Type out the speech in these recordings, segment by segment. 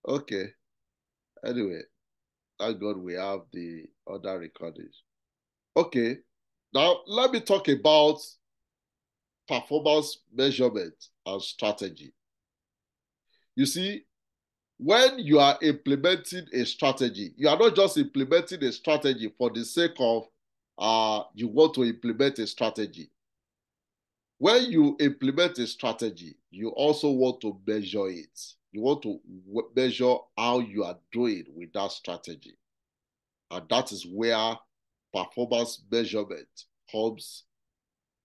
Okay. Anyway, thank God we have the other recordings. Okay. Now, let me talk about performance measurement and strategy. You see, when you are implementing a strategy, you are not just implementing a strategy for the sake of you want to implement a strategy. When you implement a strategy, you also want to measure it. You want to measure how you are doing with that strategy. And that is where performance measurement comes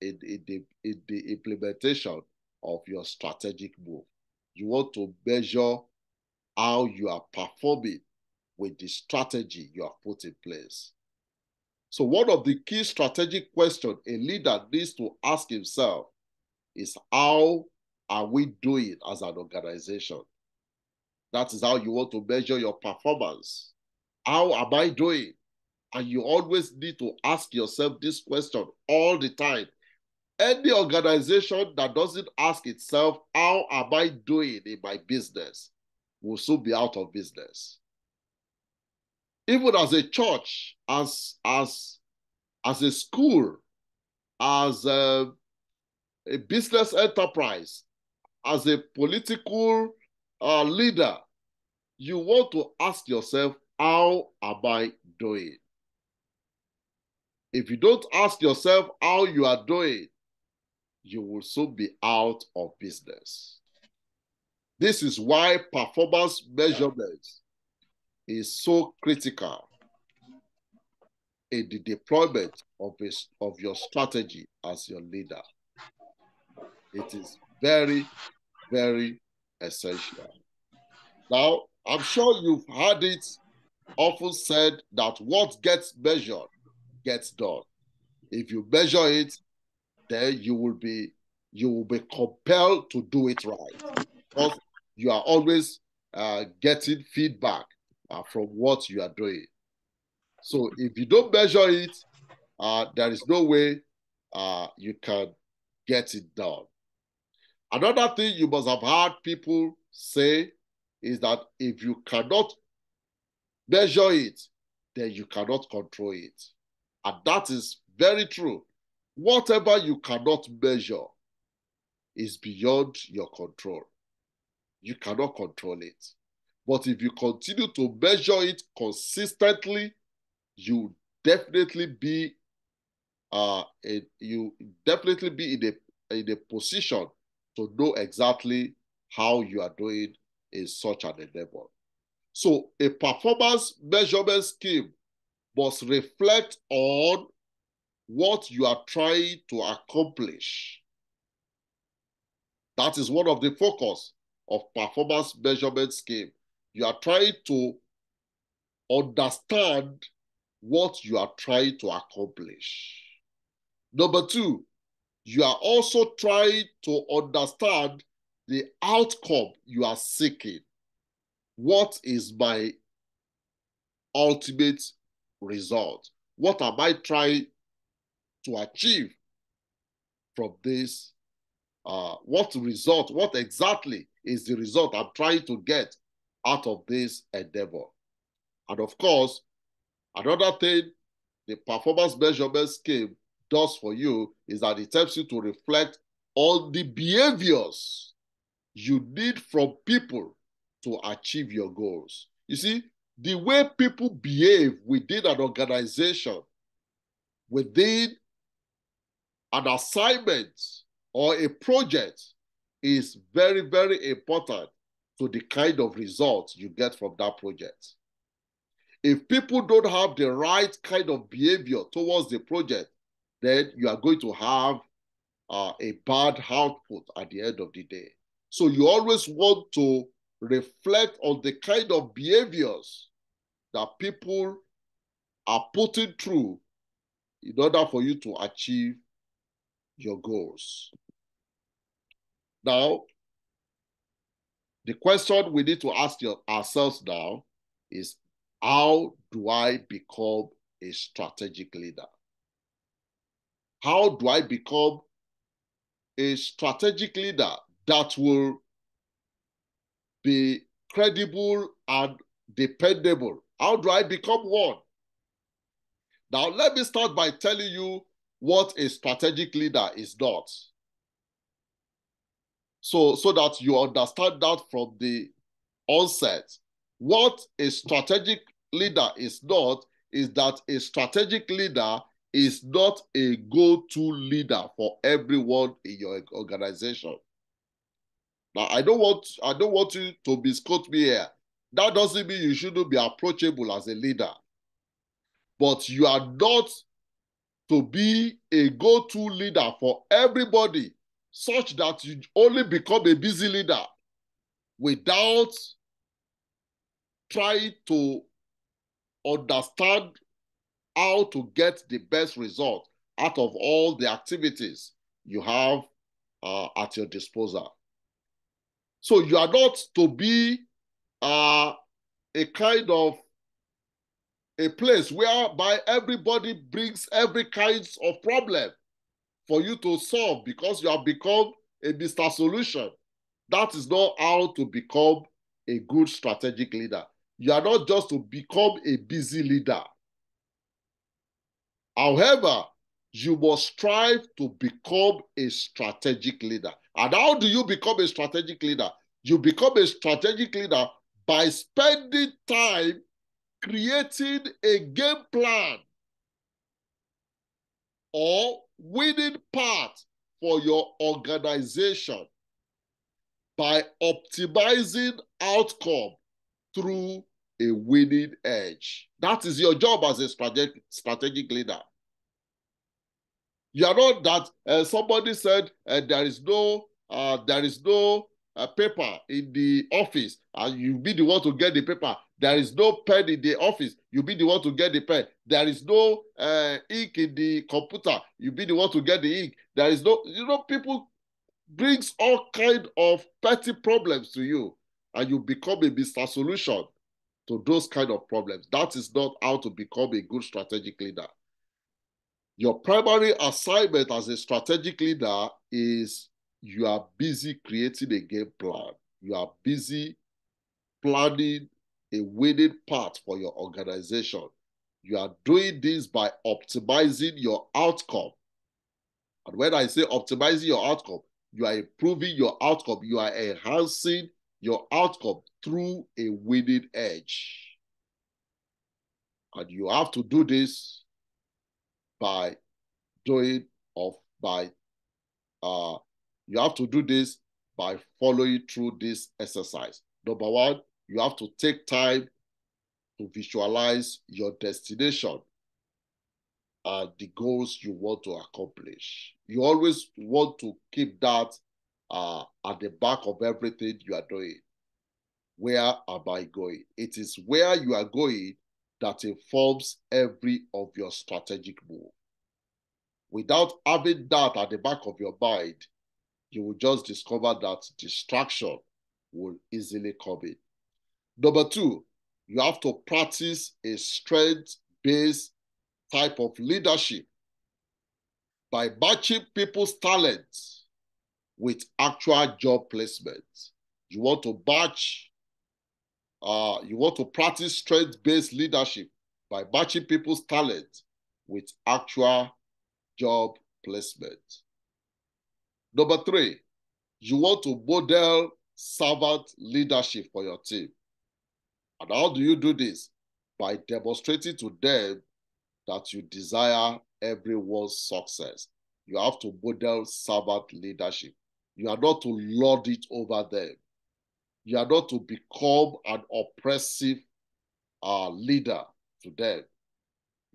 in the implementation of your strategic move. You want to measure how you are performing with the strategy you have put in place. So one of the key strategic questions a leader needs to ask himself is, how are we doing as an organization? That is how you want to measure your performance. How am I doing? And you always need to ask yourself this question all the time. Any organization that doesn't ask itself, how am I doing in my business, will soon be out of business. Even as a church, as a school, as a business enterprise, as a political leader, you want to ask yourself, how am I doing? If you don't ask yourself how you are doing, you will soon be out of business. This is why performance measurement is so critical in the deployment of your strategy as your leader. It is very, very essential. Now, I'm sure you've heard it often said that what gets measured gets done. If you measure it, then you will be compelled to do it right, because you are always getting feedback from what you are doing. So if you don't measure it, there is no way you can get it done. Another thing you must have heard people say is that if you cannot measure it, then you cannot control it. And that is very true. Whatever you cannot measure is beyond your control. You cannot control it. But if you continue to measure it consistently, you definitely be you definitely be in a position to know exactly how you are doing in such an endeavor. So a performance measurement scheme must reflect on what you are trying to accomplish. That is one of the focus of performance measurement scheme. You are trying to understand what you are trying to accomplish. Number two, you are also trying to understand the outcome you are seeking. What is my ultimate result? What am I trying to achieve from this? What exactly is the result I'm trying to get out of this endeavor? And of course, another thing the performance measurement scheme does for you is that it helps you to reflect on the behaviors you need from people to achieve your goals. You see, the way people behave within an organization, within an assignment or a project is very, very important to the kind of results you get from that project. If people don't have the right kind of behavior towards the project, then you are going to have a bad output at the end of the day. So you always want to reflect on the kind of behaviors that people are putting through in order for you to achieve your goals. Now, the question we need to ask ourselves now is, how do I become a strategic leader? How do I become a strategic leader that will be credible and dependable. How do I become one? Now, let me start by telling you what a strategic leader is not. So that you understand that from the onset. What a strategic leader is not is that a strategic leader is not a go-to leader for everyone in your organization. Now, I don't want you to misquote me here. That doesn't mean you shouldn't be approachable as a leader. But you are not to be a go-to leader for everybody, such that you only become a busy leader without trying to understand how to get the best result out of all the activities you have at your disposal. So you are not to be a kind of a place whereby everybody brings every kinds of problem for you to solve because you have become a Mr. Solution. That is not how to become a good strategic leader. You are not just to become a busy leader. However, you must strive to become a strategic leader. And how do you become a strategic leader? You become a strategic leader by spending time creating a game plan or winning part for your organization by optimizing outcome through a winning edge. That is your job as a strategic leader. You are not that somebody said there is no paper in the office and you be the one to get the paper. There is no pen in the office. You be the one to get the pen. There is no ink in the computer. You be the one to get the ink. There is no, people brings all kind of petty problems to you and you become a Mr. Solution to those kind of problems. That is not how to become a good strategic leader. Your primary assignment as a strategic leader is you are busy creating a game plan. You are busy planning a winning path for your organization. You are doing this by optimizing your outcome. And when I say optimizing your outcome, you are improving your outcome. You are enhancing your outcome through a winning edge. And you have to do this by you have to do this by following through this exercise. Number one, you have to take time to visualize your destination and the goals you want to accomplish. You always want to keep that at the back of everything you are doing. Where am I going? It is where you are going that informs every of your strategic move. Without having that at the back of your mind, you will just discover that distraction will easily come in. Number two, you have to practice a strength-based type of leadership by matching people's talents with actual job placement. You want to practice strength-based leadership by matching people's talent with actual job placement. Number three, you want to model servant leadership for your team. And how do you do this? By demonstrating to them that you desire everyone's success. You have to model servant leadership. You are not to lord it over them. You are not to become an oppressive leader to them.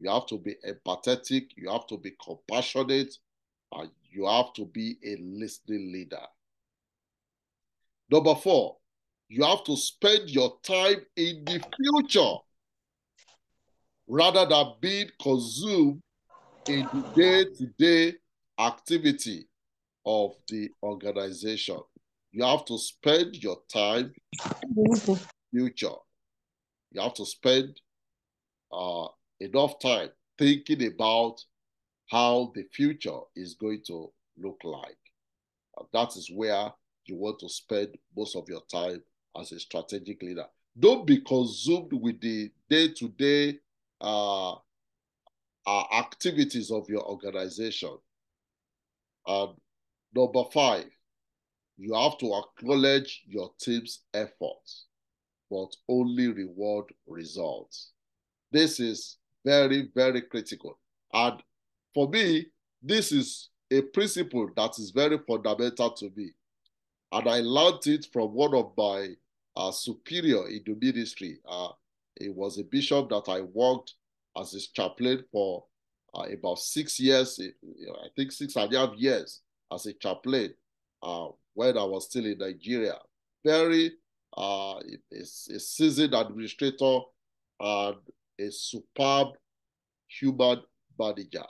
You have to be empathetic. You have to be compassionate. And you have to be a listening leader. Number four, you have to spend your time in the future rather than being consumed in the day-to-day activity of the organization. You have to spend your time in the future. You have to spend enough time thinking about how the future is going to look like. And that is where you want to spend most of your time as a strategic leader. Don't be consumed with the day-to-day activities of your organization. And number 5, you have to acknowledge your team's efforts, but only reward results. This is very, very critical. And for me, this is a principle that is very fundamental to me. And I learned it from one of my superior in the ministry. It was a bishop that I worked as his chaplain for about 6 years, I think 6.5 years as a chaplain when I was still in Nigeria. Very a seasoned administrator and a superb human manager.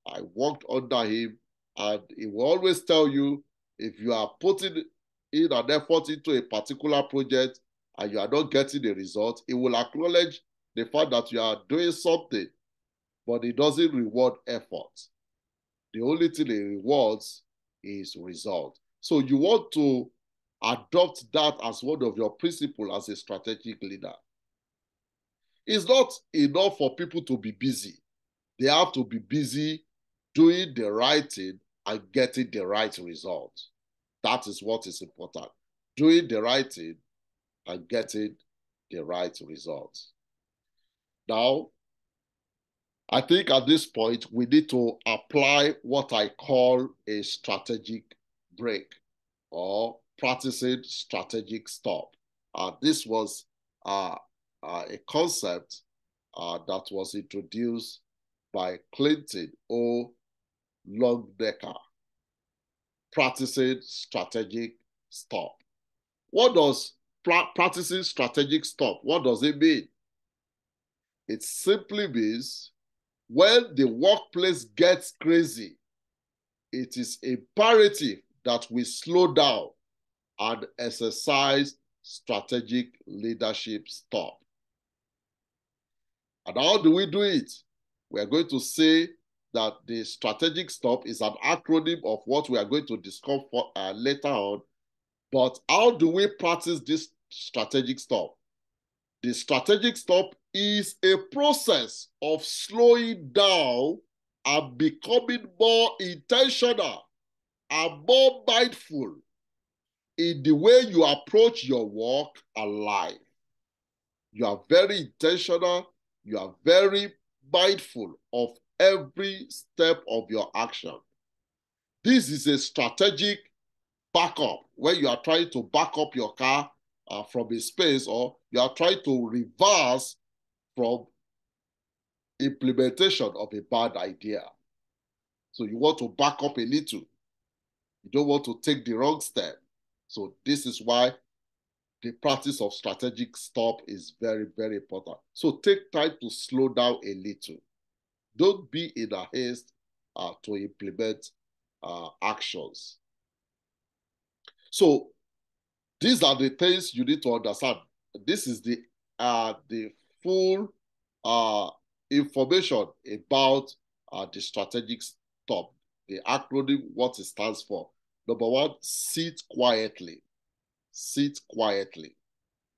I worked under him, and he will always tell you, if you are putting in an effort into a particular project and you are not getting the result, he will acknowledge the fact that you are doing something, but it doesn't reward effort. The only thing it rewards is result. So you want to adopt that as one of your principles as a strategic leader. It's not enough for people to be busy. They have to be busy doing the right thing and getting the right result. That is what is important. Doing the right thing and getting the right result. Now, I think at this point, we need to apply what I call a strategic break or practicing strategic stop. This was a concept that was introduced by Clinton O. Longnecker, practicing strategic stop. What does practicing strategic stop, what does it mean? It simply means when the workplace gets crazy, it is imperative that we slow down and exercise strategic leadership stop. And how do we do it? We are going to say that the strategic stop is an acronym of what we are going to discuss later on. But how do we practice this strategic stop? The strategic stop is a process of slowing down and becoming more intentional and more mindful in the way you approach your work and life. You are very intentional. You are very mindful of every step of your action. This is a strategic backup when you are trying to back up your car from a space, or you are trying to reverse from implementation of a bad idea. So you want to back up a little. You don't want to take the wrong step. So this is why the practice of strategic stop is very, very important. So take time to slow down a little. Don't be in a haste to implement actions. So these are the things you need to understand. This is the full information about the strategic stop, the acronym, what it stands for. Number 1, sit quietly. Sit quietly.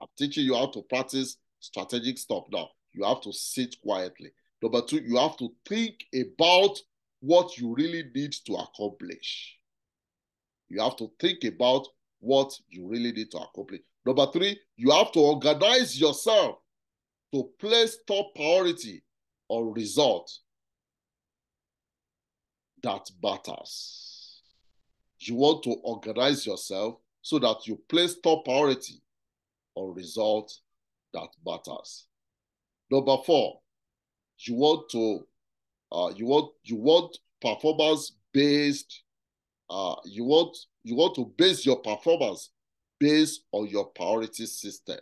I'm teaching you how to practice strategic stop now. You have to sit quietly. Number 2, you have to think about what you really need to accomplish. You have to think about what you really need to accomplish. Number 3, you have to organize yourself to place top priority on results that matters. You want to organize yourself so that you place top priority on results that matters. Number 4, you want performance based. You want to base your performance based on your priority system.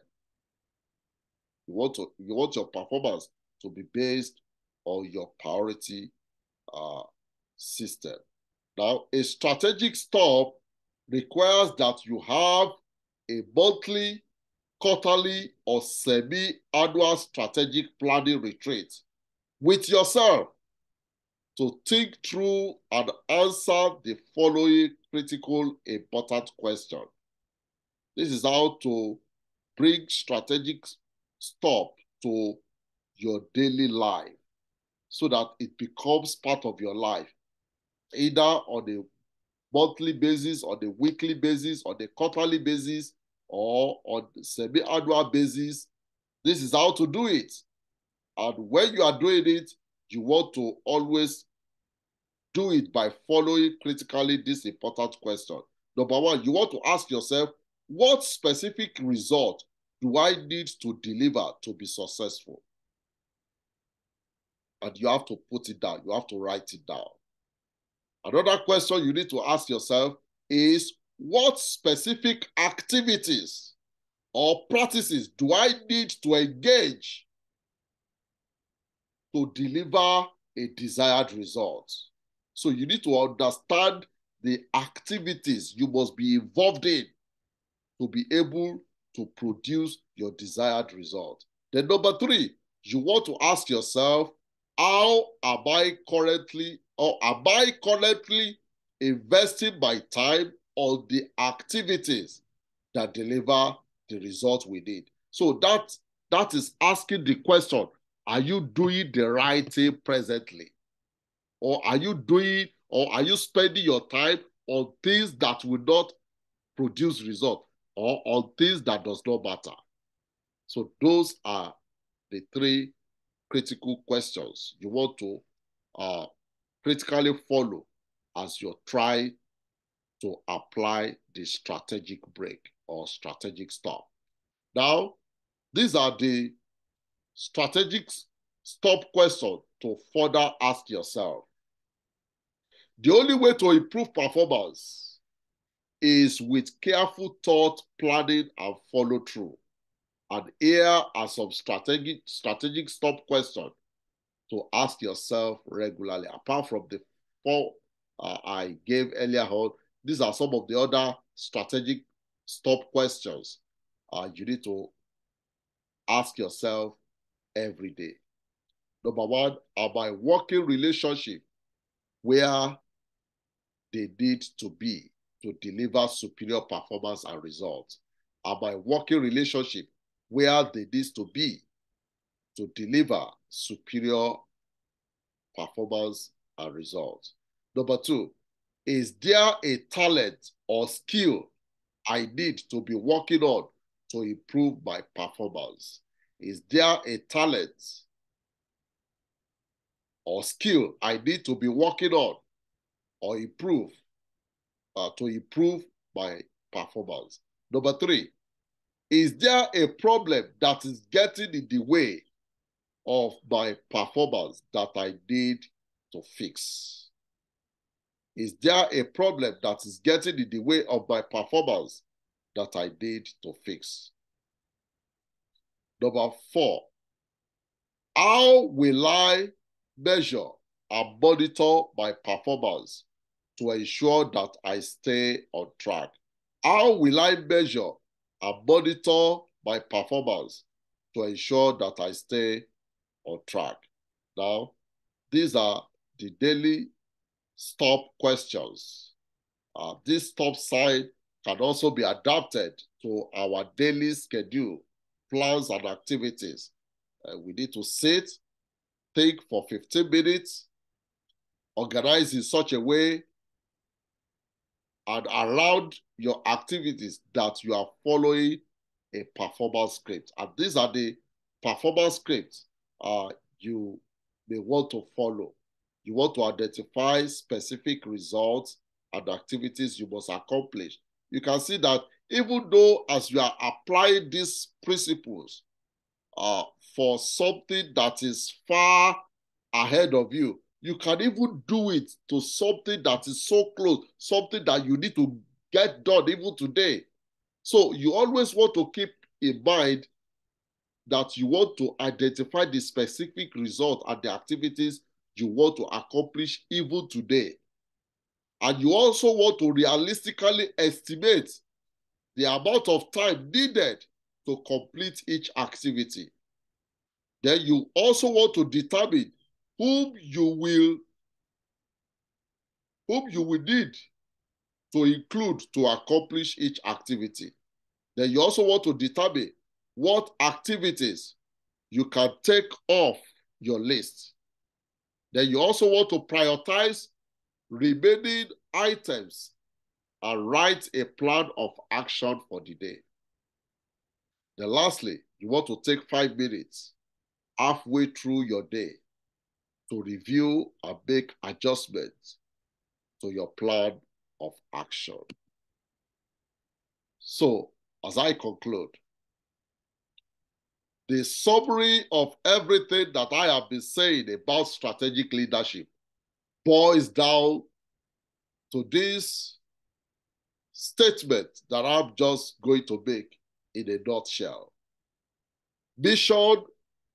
You want your performance to be based on your priority system. Now, a strategic stop requires that you have a monthly, quarterly, or semi-annual strategic planning retreat with yourself to think through and answer the following critical, important question. This is how to bring strategic stop to your daily life so that it becomes part of your life, either on a monthly basis, on a weekly basis, on a quarterly basis, or on a semi-annual basis. This is how to do it. And when you are doing it, you want to always do it by following critically this important question. Number one, you want to ask yourself, what specific result do I need to deliver to be successful? And you have to put it down. You have to write it down. Another question you need to ask yourself is, what specific activities or practices do I need to engage to deliver a desired result? So you need to understand the activities you must be involved in to be able to produce your desired result. Then number three, you want to ask yourself, how am I currently investing my time on the activities that deliver the result we need? So that is asking the question, are you doing the right thing presently? Or are you spending your time on things that will not produce result, or on things that does not matter? So those are the three critical questions you want to critically follow as you try to apply the strategic break or strategic stop. Now, these are the strategic stop questions to further ask yourself. The only way to improve performance is with careful thought, planning, and follow through. And here are some strategic stop questions to ask yourself regularly. Apart from the four I gave earlier on, these are some of the other strategic stop questions you need to ask yourself every day. Number one, are my working relationship where they need to be to deliver superior performance and results? Are my working relationship where they need to be to deliver superior performance and results? Number two, is there a talent or skill I need to be working on to improve my performance? Is there a talent or skill I need to be working on or improve to improve my performance? Number three, is there a problem that is getting in the way of my performance that I need to fix? Is there a problem that is getting in the way of my performance that I need to fix? Number four, how will I measure and monitor my performance to ensure that I stay on track? How will I measure and monitor my performance to ensure that I stay on track? Now, these are the daily stop questions. This stop sign can also be adapted to our daily schedule, plans, and activities. We need to sit, think for 15 minutes, organize in such a way, and around your activities that you are following a performance script. And these are the performance scripts you may want to follow. You want to identify specific results and activities you must accomplish. You can see that even though as you are applying these principles for something that is far ahead of you, you can even do it to something that is so close, something that you need to get done even today. So you always want to keep in mind that you want to identify the specific result and the activities you want to accomplish even today. And you also want to realistically estimate the amount of time needed to complete each activity. Then you also want to determine whom you will need to include to accomplish each activity. Then you also want to determine what activities you can take off your list. Then you also want to prioritize remaining items and write a plan of action for the day. Then lastly, you want to take 5 minutes halfway through your day to review and make adjustments to your plan of action. So, as I conclude, the summary of everything that I have been saying about strategic leadership boils down to this statement that I'm just going to make in a nutshell. Mission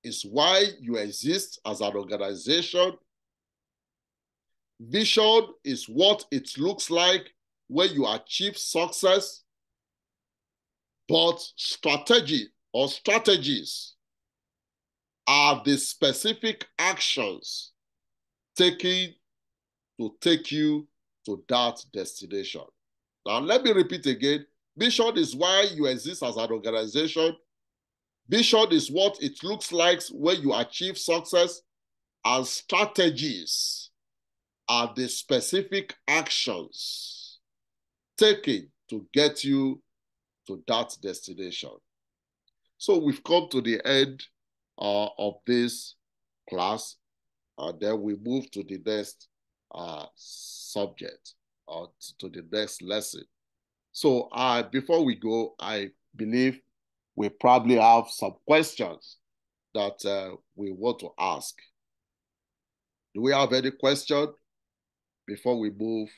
is why you exist as an organization. Vision is what it looks like when you achieve success. But strategy or strategies are the specific actions taken to take you to that destination. Now, let me repeat again. Vision is why you exist as an organization. Vision is what it looks like when you achieve success. And strategies are the specific actions taken to get you to that destination. So we've come to the end of this class, and then we move to the next subject, or to the next lesson. So before we go, I believe we probably have some questions that we want to ask. Do we have any question before we move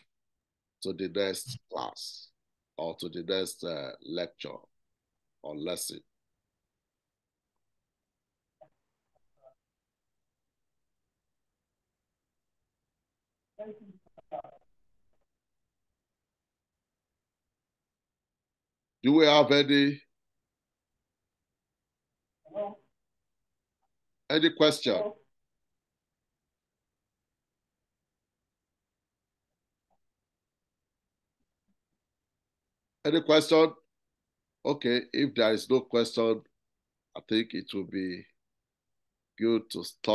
to the next class or to the next lecture or lesson? Do we have any question? Any question? Okay, if there is no question, I think it will be good to stop.